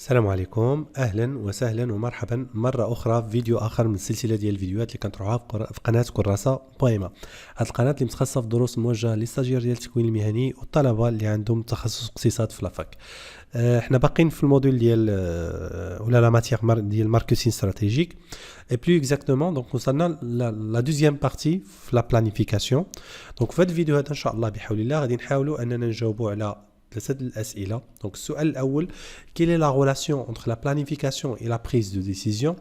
السلام عليكم، اهلا وسهلا ومرحبا مره اخرى في فيديو اخر من السلسله ديال الفيديوهات اللي كنطرحوها في قناه كراسه بويما. هذه القناه اللي متخصصه في دروس موجهه للستاجير ديال التكوين المهني والطلبه اللي عندهم تخصص اقتصاد في لافاك. احنا باقيين في الموديل ديال ولا لا ماتيير ديال ماركتين استراتيجيك اي بلو اكزاكتومون. دونك وصلنا لا دوزيام بارتي في لا بلانيفيكاسيون. دونك في هذا الفيديو هذا ان شاء الله بحول الله غادي نحاولوا اننا نجاوبوا على ثلاثة الأسئلة. Donc السؤال الأول: quelle est la relation entre la planification et la prise de décision?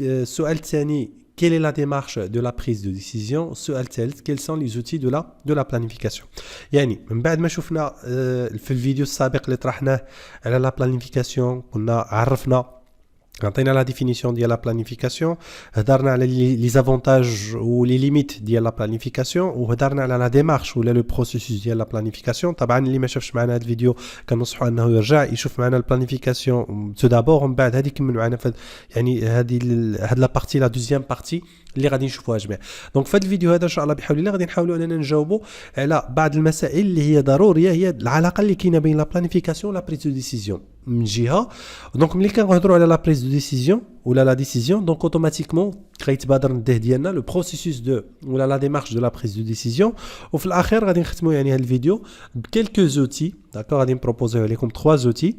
السؤال الثاني: quelle est la démarche de la prise de décision? السؤال الثالث: quels sont les outils de la planification؟ يعني من بعد ما شفنا في الفيديو السابق اللي طرحناه على la planification كنا عرفنا عطينا لا ديفينيسيون ديال لا بلانيفيكاسيون، هضرنا على لي زافونتاج و لي ليميت ديال لا بلانيفيكاسيون، وهضرنا على لا ديمارش ولا لو بروسيسوس ديال لا بلانيفيكاسيون. طبعا اللي ما شافش معنا هذا الفيديو كنصحوا انه يرجع يشوف معنا البلانيفيكاسيون تو دابور، ومن بعد هذه يكمل معنا يعني هذه لا بارتي لا دوزيام بارتي اللي غادي نشوفوها جميع. دونك في هذا الفيديو هذا ان شاء الله بحول الله غادي نحاولوا اننا نجاوبوا على بعض المسائل اللي هي ضروريه، هي العلاقه اللي كاينه بين لا بلانيفيكاسيون ولا بريز دو ديسيزيون من جهه. دونك ملي كنهضروا على لا بريز دو ديسيزيون ولا لا ديسيزيون، دونك اوتوماتيكمون غيتبادر الذهن ديالنا لو بروسيسوس دو ولا لا ديمارش دو لا بريز دو ديسيزيون. وفي الاخير غادي نختموا يعني هذا الفيديو بكلكو زوتي، داكور، غادي نبروبوزيو عليكم 3 زوتي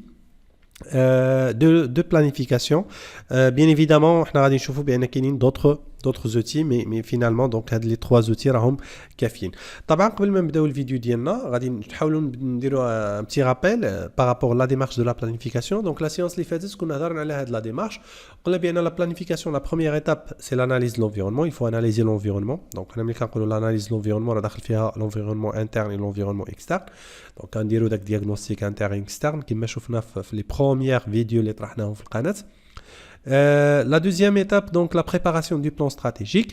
de planification. Bien évidemment احنا غادي نشوفوا بان كاينين d'autres outils mais finalement donc هاد لي 3 outils راهم كافيين. طبعا قبل ما نبداو الفيديو ديالنا غادي نحاولوا نديروا ان بتي رابيل بارابور لا ديمارش دو لا بلانيفيكاسيون. دونك لا سيونس اللي فاتت كنا هضرنا على هاد لا ديمارش، قلنا بان لا بلانيفيكاسيون لا بروميير ايتاب سي لاناليز لونفيرونمون، il faut analyser l'environnement. دونك انا ملي كنقولوا لاناليز لونفيرونمون راه داخل فيها لونفيرونمون انترن و لونفيرونمون اكسترن. دونك كنديروا داك دياغنوستيك انترن اكسترن كما شفنا في لي بروميير فيديو اللي طرحناهم في القناه. La deuxième étape, donc la préparation du plan stratégique.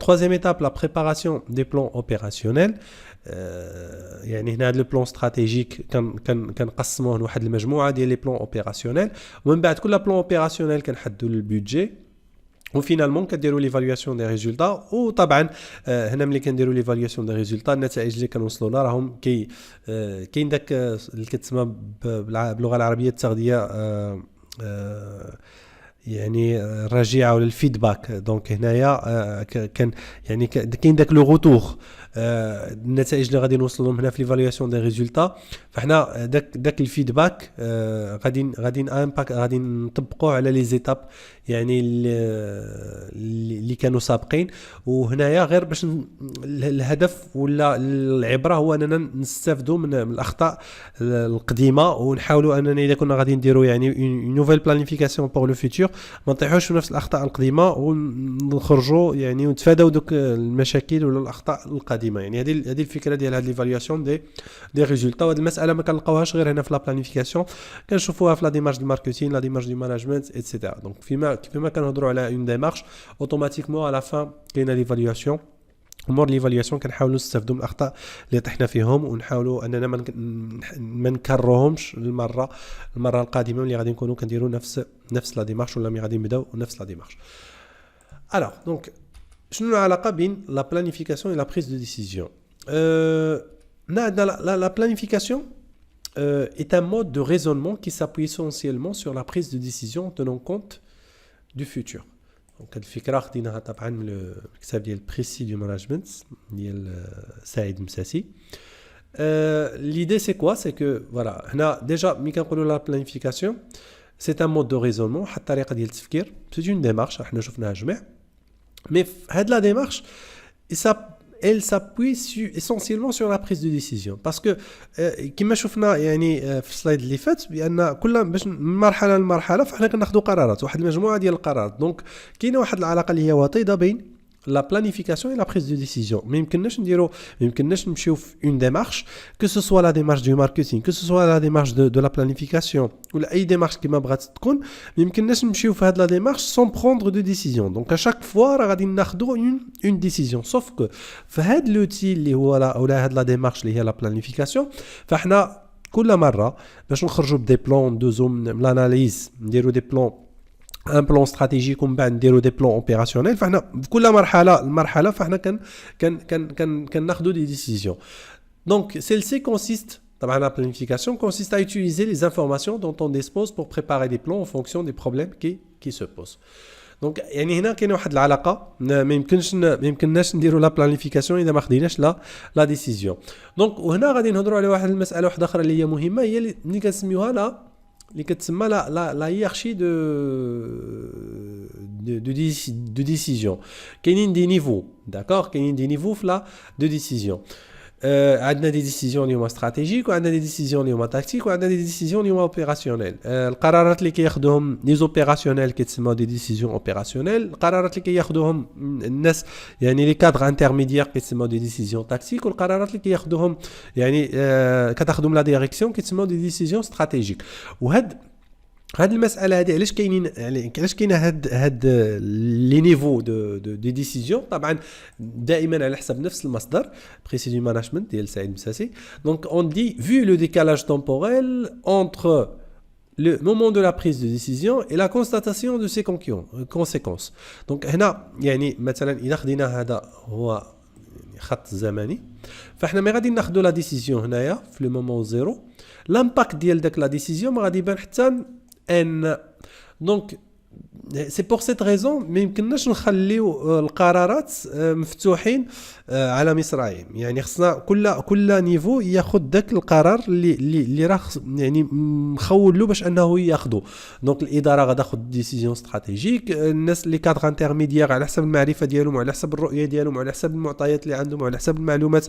Troisième étape, la préparation des plans opérationnels. يعني هنا هذا البلان استراتيجيك كنقسموه لواحد المجموعه ديال لي بلان اوبيراسيونيل، ومن بعد كل بلان اوبيراسيونيل كنحددوا البودجي، وفينالمون كديروا ليفالواسيون دي ريزولطا. وطبعا هنا ملي كنديروا ليفالواسيون دي ريزولطا النتائج اللي كنوصلوا لها راهم كاين داك اللي كتسمى باللغه العربيه التغذيه يعني الراجعه ولا الفيدباك. دونك هنايا كان يعني كاين داك لو روتور النتائج اللي غادي نوصل لهم هنا في ليفالواسيون دي ريزولطا. فاحنا داك الفيدباك غادي نطبقوه على لي زيتاب يعني اللي كانوا سابقين. وهنايا غير باش الهدف ولا العبره هو اننا نستافدوا من الاخطاء القديمه، ونحاولوا اننا اذا كنا غادي نديروا يعني نوفيل بلانيفيكاسيون بور لو فيتور ما نطيحوش في نفس الاخطاء القديمه ونخرجوا يعني ونتفاداو دوك المشاكل ولا الاخطاء القديمه. يعني هذه الفكره ديال هذه ليفالواسيون دي ريزولطا. وهذه المساله ما كنلقاوهاش غير هنا في لا بلانيفيكاسيون، كنشوفوها في لا ديمارش دو ماركتين، لا ديمارش دو ماناجمنت ايتترا. دونك كيفما كنهضروا على اون ديمارش اوتوماتيكمون على فان كاينه ليفالواسيون، ومور ليفالواسيون كنحاولوا نستافدوا من الاخطاء اللي طحنا فيهم، ونحاولوا اننا ما نكرروهمش المره القادمه اللي غادي نكونوا كنديروا نفس لا ديمارش ولا ملي غادي نبداو نفس لا ديمارش. الوغ دونك شنو العلاقه بين لا بلانيفيكاسيون و لا بريز دو ديسيزيون؟ La planification est un mode de raisonnement qui s'appuie essentiellement sur la prise de décision tenant compte du futur. Donc الفكرة خديناها طبعا من الكتاب ديال بريسي دو ماناجمنت ديال سعيد مساسي. L'idée c'est quoi? C'est que voilà, هنا déjà ملي كنقولوا la planification c'est un mode de raisonnement، واحد الطريقة ديال التفكير، c'est une démarche احنا شفناها جميع. Mais هاد la démarche elle s'appuie essentiellement sur la prise de décision parce que كما شفنا يعني في السلايد اللي فات بان كل باش من مرحله لمرحله فاحنا كناخذوا قرارات، واحد المجموعه ديال القرارات. دونك كاينه واحد العلاقه اللي هي وطيده بين لا بلانيفيكاسيون et la prise de décision. ما يمكنناش نمشيو في اون ديمارش que ce soit la démarche du marketing, que ce soit la démarche de la planification ولا اي ديمارش كما بغات تكون، ما يمكنناش نمشيو في هاد لا ديمارش sans prendre de décision. Donc à chaque fois راه غادي ناخذوا une décision. sauf que في هاد لوتي اللي هو ولا هاد لا ديمارش اللي هي لا بلانيفيكاسيون، فاحنا كل مره باش نخرجوا بدي بلان دو زوم لاناليز نديروا دي بلان ان بلان استراتيجيك ومن بعد نديروا دي بلان اوبيراسيونيل. فاحنا في كل مرحله فاحنا كناخذوا دي ديسيزيون. دونك celle-ci consiste La planification consiste à utiliser les informations dont on dispose pour préparer des plans en fonction des problèmes qui se posent. Donc يعني هنا كاين واحد العلاقه ما يمكنناش نديروا لا بلانيفيكاسيون اذا ما خديناش لا ديسيزيون. دونك وهنا غادي نهضروا على واحد المساله واحده اخرى اللي هي مهمه، هي اللي كنسميوها اللي كتسمى لا هيرارشي دو ديسيزيون. كاينين دي نيفو، داكور، كاينين دي نيفو في لا دو ديسيزيون. عندنا دي ديسيزيون اللي هما استراتيجيك، وعندنا دي ديسيزيون اللي هما تاكتيك، وعندنا دي ديسيزيون اللي هما اوبيراسيونيل. القرارات اللي كياخذوهم لي زوبيراسيونيل كيتسموا دي ديسيزيون اوبيراسيونيل. القرارات اللي كياخذوهم الناس يعني لي كادر انترميديير كيتسموا دي ديسيزيون تاكتيك، والقرارات اللي كياخذوهم يعني كتاخذهم لا ديريكسيون كيتسموا دي ديسيزيون استراتيجيك. هاد المساله هذه علاش كاين هاد لي نيفو دو ديسيزيون. طبعا دائما على حسب نفس المصدر بريسي دو ماناجمنت ديال سعيد مساسي. دونك اون دي vu le décalage temporel entre le moment de la prise de décision et la constatation de ses conséquences. دونك هنا يعني مثلا اذا خدينا هذا هو خط زمني، فاحنا ما غادي ناخذوا لا ديسيزيون هنايا في لو مومون زيرو، لامباكت ديال داك لا ديسيزيون ما غادي يبان حتى ان. دونك سي بور سيت ريزون ما يمكنناش نخليو القرارات مفتوحين على مصراعيهم. يعني خصنا كل نيفو ياخذ داك القرار اللي راه يعني مخول له باش انه ياخذه. دونك الاداره غتاخذ ديسيزيون استراتيجيك، الناس اللي كادر انترميديير على حسب المعرفه ديالهم وعلى حسب الرؤيه ديالهم وعلى حسب المعطيات اللي عندهم وعلى حسب المعلومات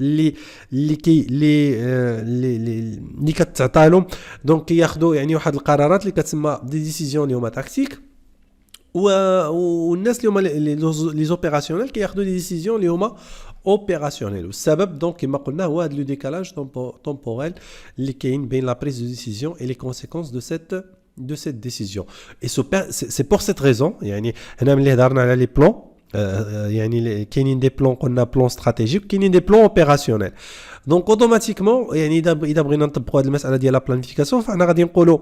اللي كتعطى لهم، دونك ياخذوا يعني واحد القرارات اللي كتسمى دي ديسيزيون اللي هما تاكتيك. والناس اللي هما لي زوبيراسيونيل كياخذوا دي ديسيزيون اللي هما اوبيراسيونيل. والسبب دونك كما قلنا هو هذا لو ديكالاج تومبوريل اللي كاين بين لا بريز دو ديسيزيون اي لي كونسيكونس de cette décision. Et c'est pour cette raison يعني هنا ملي هضرنا على لي بلان يعني كاينين دي بلان، قلنا بلان استراتيجيك، كاينين دي بلان اوبيراسيونيل. دونك اوتوماتيكمون يعني اذا بغينا نطبقوا هذه المساله ديال لا بلانيفيكاسيون فاحنا غادي نقولوا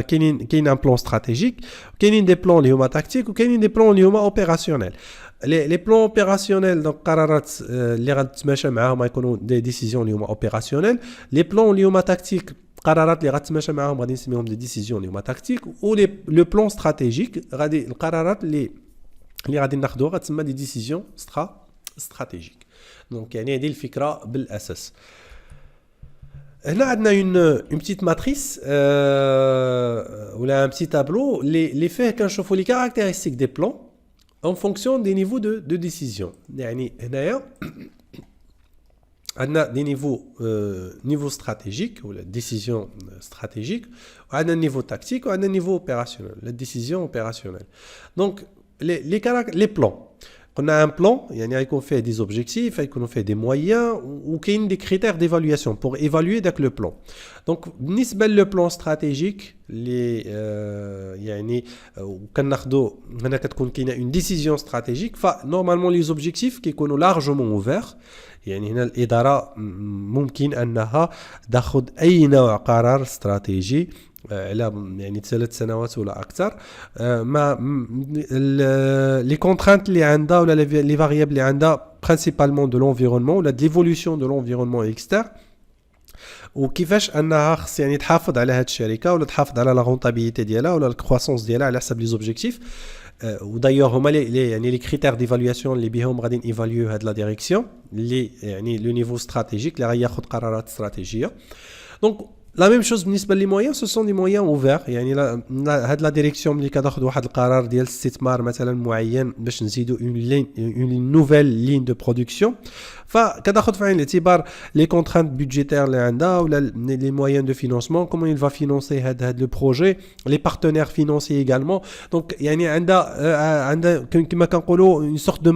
كاين ان بلان استراتيجيك، كاينين دي بلان اللي هما تاكتيك، وكاينين دي بلان اللي هما اوبيراسيونيل. لي بلان اوبيراسيونيل دونك قرارات اللي غتماشى معاهم غيكونوا دي ديسيزيون اللي هما اوبيراسيونيل. لي بلان اللي هما تاكتيك قرارات اللي غتماشى معاهم غادي نسميهم دي ديسيزيون اللي هما تاكتيك. و لو بلان استراتيجيك غادي القرارات اللي غادي ناخذوها غتسمى دي ديسيزيون استراتيجيك. دونك يعني هذه الفكره بالاساس. هنا عندنا اون بيتيت ماتريس ولا ان بيتي تابلو اللي فيه كنشوفوا لي كاركتيرستيك دي بلان en fonction des niveaux de décision. يعني هنايا عندنا دي نيفو stratégique ou la décision stratégique, وعندنا نيفو تاكتيك وعندنا نيفو اوبيراسيونيل la décision opérationnelle. Donc les plans, on a un plan يعني غيكون فيه des objectifs, غيكونوا فيه des moyens وكاين des critères d'évaluation pour évaluer داك le plan. Donc بالنسبه لو بلان استراتيجيك اللي يعني كناخذوا هنا كتكون كاينه اون ديسيزيون استراتيجيك، فنورمالمون لي زوبجيكتيف كيكونوا لارجومون اوفير. يعني هنا الاداره ممكن انها تاخذ اي نوع قرار استراتيجي على يعني 3 سنوات ولا اكثر. ما لي كونترانت اللي عندها ولا لي فاريابل اللي عندها برينسيبالمون دو لونفيرونمون ولا دو ليفولوسيون دو لونفيرونمون اكستر، وكيفاش انها خص يعني تحافظ على هذه الشركه ولا تحافظ على لا رونطابيليتي ديالها ولا الكرواسونس ديالها على حسب لي زوبجيكتيف. ودايوغ هما يعني لي كريتير ديفالواسيون اللي بهم غادي ايفاليو هاد لا ديريكسيون اللي يعني لو نيفو استراتيجيك اللي غياخذ قرارات استراتيجيه. دونك لا ميم شوز بالنسبه لي مويان سو سون دي مويان اوفير. يعني هاد لا ديريكسيون ملي كتاخذ واحد القرار ديال استثمار مثلا معين باش نزيدوا اون نوفيل لين دو برودكسيون، فكتاخذ في عين الاعتبار لي كونترانت بودجيتير اللي عندها ولا لي مويان دو فينانسمون، كومون يل فا فينانسي هاد لو بروجي، لي بارتنير فينانسي ايغالمون. دونك يعني عندها كما كنقولوا اون سورت دو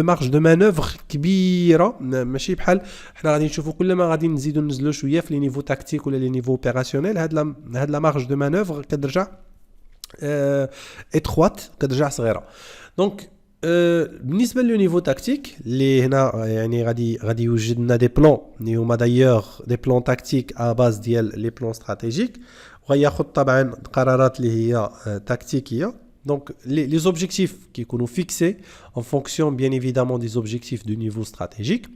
مارج دو مانوفر كبيره، ماشي بحال حنا غادي نشوفوا كل ما غادي نزيدوا ننزلوا شويه في لي نيفو تاكتيك ولا لي نيفو اوبيراسيونيل هاد لا مارج دو مانوفر كترجع اتخوات، كترجع صغيره. دونك بالنسبه لو نيفو تاكتيك اللي هنا يعني غادي يوجد لنا دي بلان اللي هما دايوغ دي بلان تاكتيك ا باز ديال لي بلان استراتيجيك، وغياخذ طبعا قرارات اللي هي تاكتيكيه. دونك لي زوبجيكتيف كيكونوا فيكسي en fonction bien évidemment des objectifs du niveau stratégique.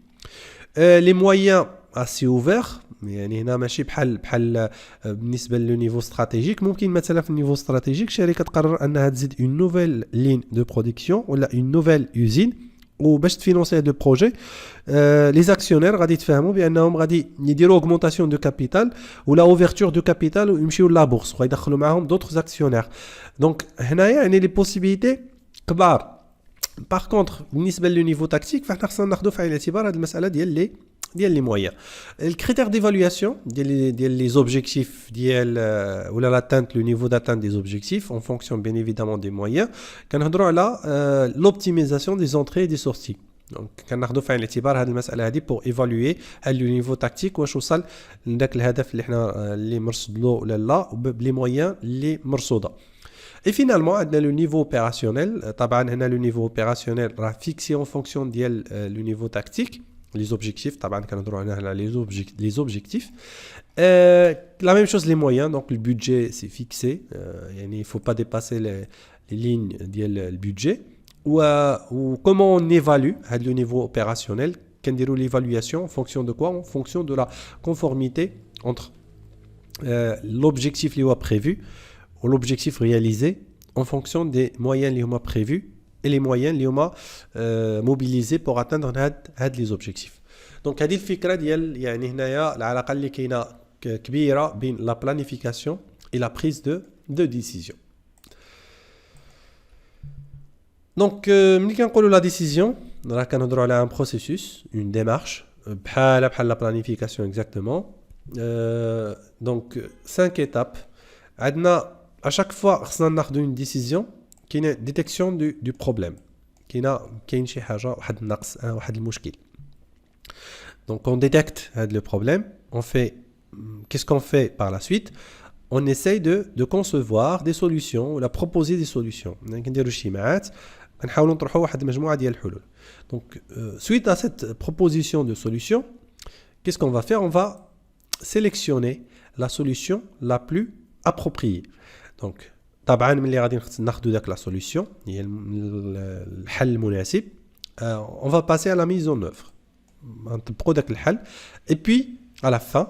Les moyens assez ouvert يعني هنا ماشي بحال بالنسبه للنيفو استراتيجيك. ممكن مثلا في النيفو استراتيجيك شركه تقرر انها تزيد اون نوفيل لين دو برودكسيون ولا اون نوفيل يوزين، وباش تفينونسي هذا البروجي لي زاكسيونير غادي يتفاهموا بانهم غادي يديروا اوغمونطاسيون دو كابيتال ولا اوفرتور دو كابيتال ويمشيو لا بورس ويدخلوا معاهم دوطخ زاكسيونير. دونك هنايا يعني لي بوسيبيليتي كبار. باغ كونطخ بالنسبه لو نيفو تاكتيك فاحنا خصنا ناخذوا في عين الاعتبار هذه المساله ديال لي مويان. الكريتير ديفالواسيون ديال لي زوبجيكتيف ديال ولا لاتانت لو نيفو داتانت دي زوبجيكتيف اون فونكسيون بيان ايفيدامون دي مويان. كنهضروا على لوبتيميزاسيون دي زونطري دي سورتي. دونك كناخذوا في عين الاعتبار هذه المساله هذه بور ايفالوي هل لو نيفو تاكتيك واش وصل لذاك الهدف اللي حنا اللي مرصد له ولا لا بلي مويان اللي مرصوده. Et finalement, on a le niveau opérationnel. طبعا هنا le niveau opérationnel راه fixé en fonction ديال le niveau tactique, les objectifs. طبعا كنهضروا على les objectifs. La même chose les moyens. Donc le budget c'est fixé. يعني il faut pas dépasser les lignes ديال le budget. Ou comment on évalue le niveau opérationnel. كنديروا l'évaluation en fonction de quoi? En fonction de la conformité entre l'objectif اللي هو prévu ou l'objectif réalisé en fonction des moyens اللي هما prévus et les moyens اللي هما mobilisés pour atteindre هاد les objectifs. Donc هذه الفكره ديال يعني هنايا العلاقه اللي كاينه كبيره بين la planification et la prise de décision. Donc ملي كنقولوا la décision راه كنهضروا على un processus, une démarche بحال la planification exactement. Donc 5 étapes. عندنا à chaque fois خصنا ناخذوا une décision كاينه détection du problème. كاين شي حاجه واحد النقص واحد المشكل. Donc on détecte le problème, on fait qu'est-ce qu'on fait par la suite? On essaye de concevoir des solutions ou la proposer des solutions. كنديروا اجتماعات نحاولوا نطرحوا واحد المجموعه ديال الحلول. Donc suite à cette proposition de solution, qu'est-ce qu'on va faire? On va sélectionner la solution la plus appropriée. Donc طبعا ملي غادي ناخذوا داك لا سوليوشن هي الحل المناسب on va passer à la mise en œuvre. نطبقوا داك الحل et puis à la fin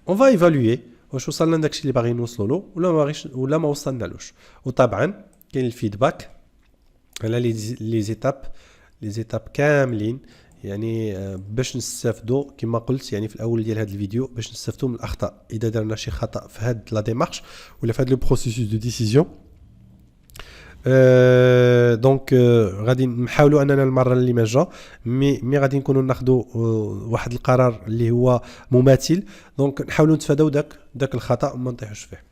on va évaluer واش وصلنا لداكشي اللي باغيين نوصلوا له ولا ما وصلنالوش. وطبعا كاين الفيدباك على لي زيتاب كاملين يعني باش نستافدوا كما قلت يعني في الاول ديال هذا الفيديو باش نستافدوا من الاخطاء اذا درنا شي خطا في هذا لا ديمارش ولا في هذا لو بروسيسوس دو ديسيزيون. دونك غادي نحاولوا اننا المره اللي ما جا مي غادي نكونوا ناخذوا واحد القرار اللي هو مماثل. دونك نحاولوا نتفاداو داك الخطا وما نطيحوش فيه.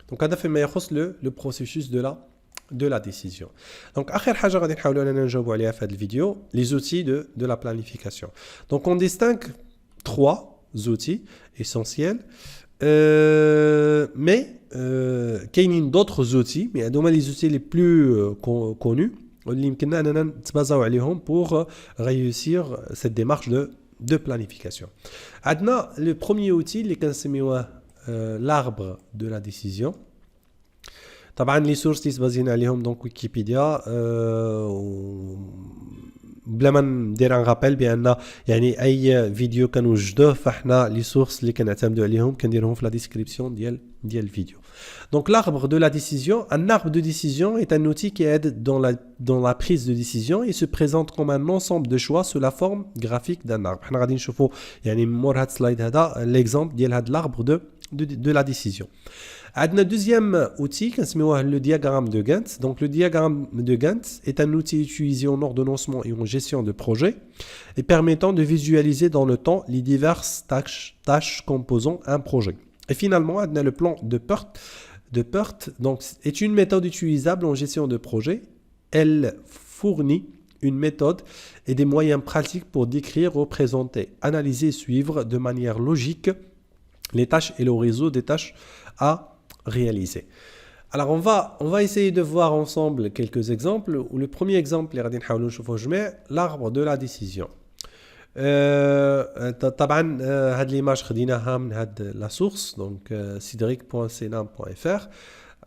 دونك هذا فيما يخص لو بروسيسوس de la décision. Donc اخر حاجه غادي نحاولوا اننا نجاوبوا عليها في هذا الفيديو les outils de la planification. Donc on distingue 3 outils essentiels mais كاينين d'autres outils mais هذوما les outils les plus connus اللي يمكننا اننا نتبازاو عليهم pour réussir cette démarche de planification. عندنا le premier outil اللي كنسميوه l'arbre de la décision. طبعا لي سورس اللي تبازينا عليهم دونك ويكيبيديا بلا ما ندير ان رابيل بان يعني اي فيديو كنوجدوه فاحنا لي سورس اللي كنعتمدوا عليهم كنديرهم في لا ديسكريبسيون ديال الفيديو. Donc l'arbre de la décision, un arbre de décision est un outil qui aide dans la prise de décision et se présente comme un ensemble de choix sous la forme graphique d'un arbre. حنا غادي نشوفوا يعني مور هاد السلايد هذا l'exemple ديال هاد l'arbre de la décision. عندنا deuxième outil كنسميوه le diagramme de Gantt. Donc le diagramme de Gantt est un outil utilisé en ordonnancement et en gestion de projet et permettant de visualiser dans le temps les diverses tâches composant un projet. Et finalement, on a le plan de PERT donc, est une méthode utilisable en gestion de projet. Elle fournit une méthode et des moyens pratiques pour décrire, représenter, analyser et suivre de manière logique les tâches et le réseau des tâches à réaliser. Alors on va essayer de voir ensemble quelques exemples. Le premier exemple, l'arbre de la décision. طبعا هاد ليماج خديناها من هاد لا سورس دونك cedric.senam.fr.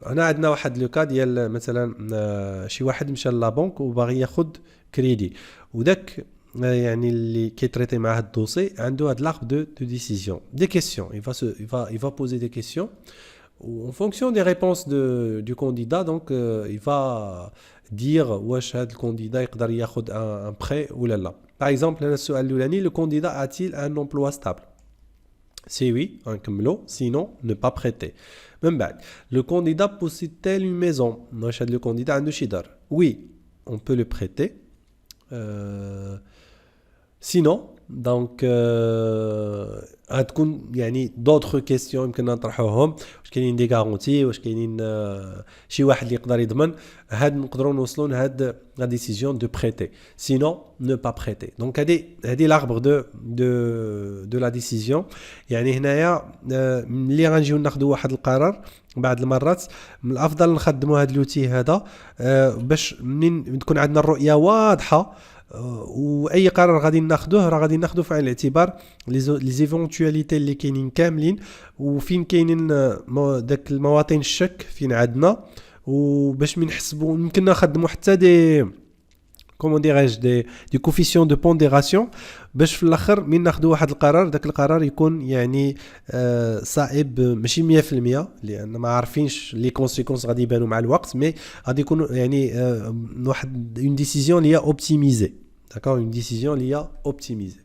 هنا عندنا واحد لو كا ديال مثلا شي واحد مشى لا بنك وباغي ياخذ كريدي وداك يعني اللي كيتريتي مع هاد الدوسي عنده هاد l'arbre de décision des questions il va poser des questions en fonction des réponses du candidat donc il va dire واش هاد الكانديدا يقدر ياخد un prêt ولا لا. par exemple هنا السؤال الاولاني le candidat a-t-il un emploi stable. si oui نكملو sinon ne pas prêter. من بعد le candidat possède-t-il une maison. واش هاد le candidat عنده شي دار. oui on peut le prêter. sinon donc غتكون يعني d'autres questions يمكن نطرحوهم واش كاينين دي غارونتي واش كاينين شي واحد اللي يقدر يضمن هاد نقدروا نوصلوا لهاد لا ديسيزيون دو بريتي sinon ne pas prêter. donc هادي l'arbre de la décision. يعني هنايا ملي غنجيو ناخذوا واحد القرار بعض المرات من الافضل نخدموا هاد لوتي هذا باش منين تكون عندنا الرؤيه واضحه واي قرار غادي ناخذوه راه غادي ناخذوه في عين الاعتبار لي زيفونتواليتي اللي كاينين كاملين وفين كاينين داك المواطن الشك فين عندنا وباش من نحسبوا يمكن نخدموا حتى دي كومون ديراج دي كوفيسيون دو بونديراسيون باش في الاخر من ناخذوا واحد القرار داك القرار يكون يعني صائب ماشي 100% لان ما عارفينش لي كونسيكونس غادي يبانوا مع الوقت مي غادي يكون يعني واحد اون ديسيزيون اللي هي اوبتيميزي داكور اون ديسيزيون اللي هي اوبتيميزي.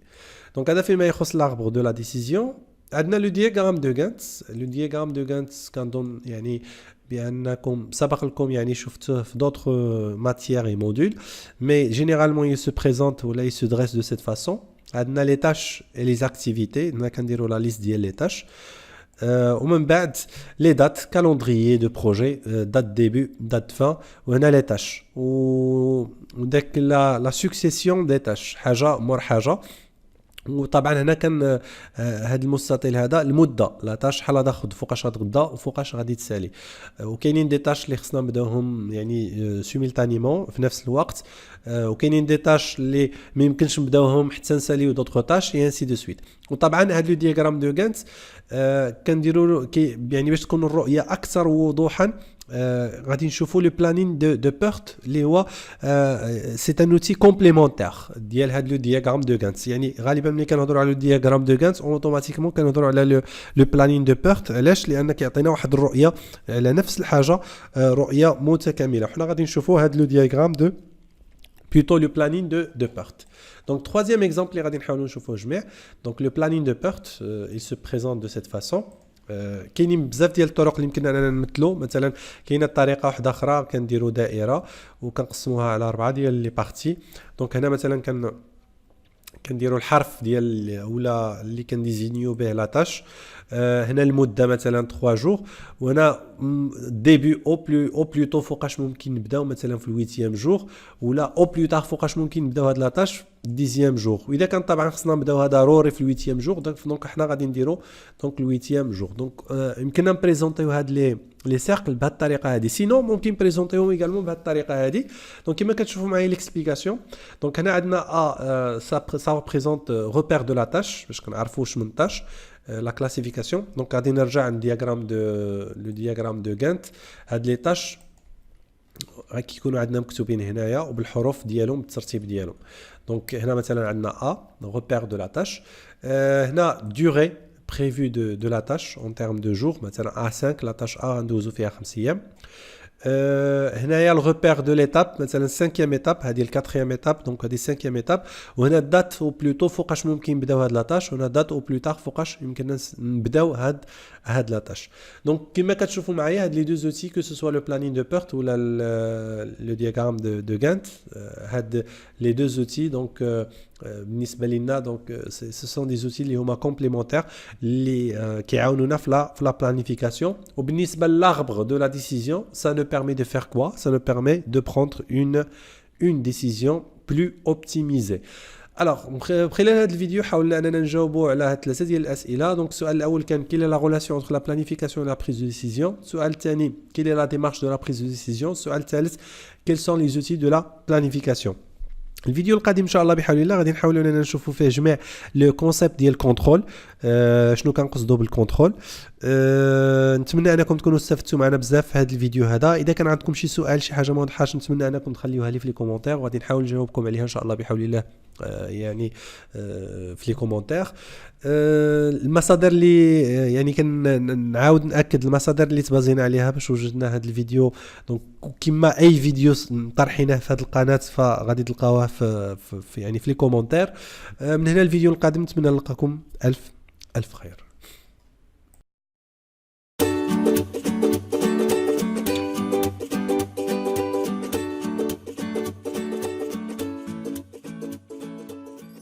دونك هذا فيما يخص l'arbre دو لا ديسيزيون. عندنا لو دياغرام دو غانتس. لو دياغرام دو غانتس كنظن يعني بانكم سبق لكم يعني شفتوه في d'autres matières et modules mais généralement il se présente ou là il se dresse de cette façon. عندنا les tâches et les activités. هنا كنديروا la liste ديال les tâches ومن بعد les dates calendrier de projet date début date fin وهنا les tâches وداك la succession des tâches حاجه مور حاجه. وطبعا هنا كان هذا المستطيل هذا المده لا تاش شحال غتاخذ فوقاش غتغدا وفوقاش غادي تسالي وكاينين دي تاش اللي خصنا نبداوهم يعني سيمولتانيمون في نفس الوقت وكاينين دي تاش اللي ما يمكنش نبداوهم حتى نساليو دوطخ تاش اي انسي دو سويت. وطبعا هذا لو دياغرام دو غانت كنديروا يعني باش تكون الرؤيه اكثر وضوحا غادي نشوفوا لو بلانين دو بورت اللي هو سي ان اوتي كومبليمونتير ديال هذا لو دياغرام دو غانت. يعني غالبا ملي كنهضروا على لو دياغرام دو غانت اوتوماتيكمون كنهضروا على لو بلانين دو بورت. علاش؟ لان كيعطينا واحد الرؤيه على نفس الحاجه رؤيه متكامله. حنا غادي نشوفوا هذا لو دياغرام دو plutôt le planning de PERT. Donc troisième exemple اللي غادي نحاولوا نشوفوه جميع. Donc le planning de PERT il se présente de cette façon. كاينين بزاف ديال الطرق اللي يمكن اننا نمثلو. مثلا كاينه طريقه واحده اخرى كنديروا دائره وكنقسموها على 4 ديال لي بارتي. دونك هنا مثلا كنديروا الحرف ديال اولا اللي كنديزينيو به لا تاش. هنا المده مثلا 3 جور وهنا ديبي او بلوتو فوقاش ممكن نبداو مثلا في الويتيام جور ولا او بلوتار فوقاش ممكن نبداو هاد لا تاش ديزيام جور. واذا كان طبعا خصنا نبداو هذا ضروري في الويتيام جور دونك حنا غادي نديرو دونك الويتيام جور. دونك يمكننا نبريزونطيو هاد لي سيركل بهاد الطريقه هذه. سينو ممكن بريزونطيوهم ايغالمون بهاد الطريقه هذه. دونك كما كتشوفوا معايا ليكسبليكاسيون. دونك هنا عندنا سا ريبريزونط روبير دو لا تاش باش كنعرفوا واش من تاش la classification. Donc غادي نرجع عند le diagramme de Gantt. هاد لي تاش كيكونوا عندنا مكتوبين هنايا وبالحروف ديالهم بالترتيب ديالهم. دونك هنا مثلا عندنا A repère de la tâche. هنا durée prévue de la tâche en termes de jours. مثلا A5 la tâche A ندوزو فيها 5 ايام. هنايا الريبير دو ليتاب مثلا 5e ايتاب هذه 4e ايتاب دونك هذه 5e ايتاب. وهنا دات او بلوتو فوقاش ممكن نبداو هاد لاطاش وهنا دات او بلوتار فوقاش يمكن نبداو هاد لاطاش. دونك كما كتشوفوا معايا هاد لي دو زوتي كو سو سوا لو بلانين دو بورت ولا لو دياغرام دو غانت هاد لي دو زوتي دونك بالنسبه لنا دونك سو سون دي زوتي اللي هما كومبليمونتير اللي كيعاونونا في لا بلانيفيكاسيون. وبالنسبه لl'arbre de la décision ça nous permet de faire quoi? Ça nous permet de prendre une décision plus optimisée. الوغ خلال هذا الفيديو حاولنا اننا نجاوبوا على 3 ديال الاسئله. دونك السؤال الاول كان كيل لا ريلاسيون entre la planification et la prise de décision. السؤال الثاني كيل لا démarche de la prise de décision. السؤال الثالث quels sont les outils de la planification. الفيديو القادم ان شاء الله بحول الله غادي نحاولوا اننا نشوفوا فيه جميع لو كونسيبت ديال الكونترول. شنو كنقصدوا بالكونترول. نتمنى انكم تكونوا استفدتوا معنا بزاف في هذا الفيديو هذا. اذا كان عندكم شي سؤال شي حاجه ما واضحاش نتمنى انكم تخليوها لي في لي كومونتير وغادي نحاول نجاوبكم عليها ان شاء الله بحول الله يعني في لي كومونتير. المصادر اللي يعني كنعاود ناكد المصادر اللي تبازينا عليها باش وجدنا هذا الفيديو. دونك كما اي فيديو طرحيناه في هذه القناه فغادي تلقاوه في يعني في لي كومونتير. من هنا الفيديو القادم نتمنى نلقاكم الف خير.